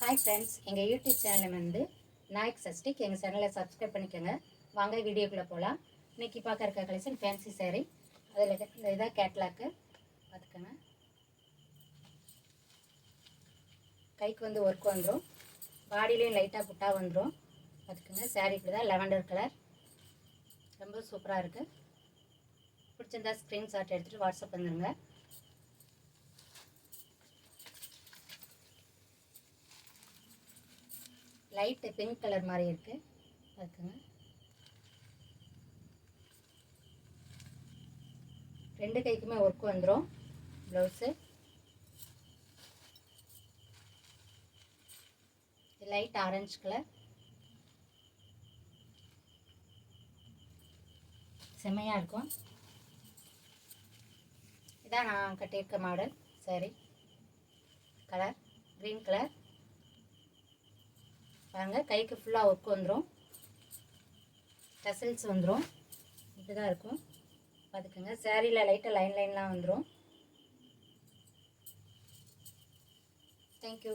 Hi friends, எங்கள் YouTube சேனலில் வந்து நாயக் சஸ்டிக் எங்கள் சேனலை சப்ஸ்கிரைப் பண்ணிக்கோங்க. வாங்க வீடியோக்குள்ளே போகலாம். இன்றைக்கி பார்க்க இருக்க கலெக்ஷன் ஃபேன்சி சாரீ. அதில் இந்த இதாக கேட்லாக்கு பார்த்துக்கோங்க. கைக்கு வந்து ஒர்க் வந்துடும், பாடியிலையும் லைட்டாக புட்டா வந்துடும். பார்த்துக்கோங்க. சாரீ இப்படி தான் லெவண்டர் கலர், ரொம்ப சூப்பராக இருக்குது. பிடிச்சிருந்தா ஸ்க்ரீன்ஷாட் எடுத்துகிட்டு வாட்ஸ்அப் வந்துடுங்க. லைட்டு பிங்க் கலர் மாதிரி இருக்குது, பார்த்துங்க. ரெண்டு கைக்குமே ஒர்க் வந்துடும். ப்ளவுஸு லைட் ஆரஞ்சு கலர், செம்மையாக இருக்கும். இதான் நான் கட்டியிருக்க model sari. Colour green colour. பாருங்க, கைக்கு ஃபுல்லாக ஒர்க் வந்துடும், டசல்ஸ் வந்துடும். இப்படி தான் இருக்கும். பார்த்துக்கோங்க. சாரியில் லைட்டாக லைன்லாம் வந்துடும். தேங்க்யூ.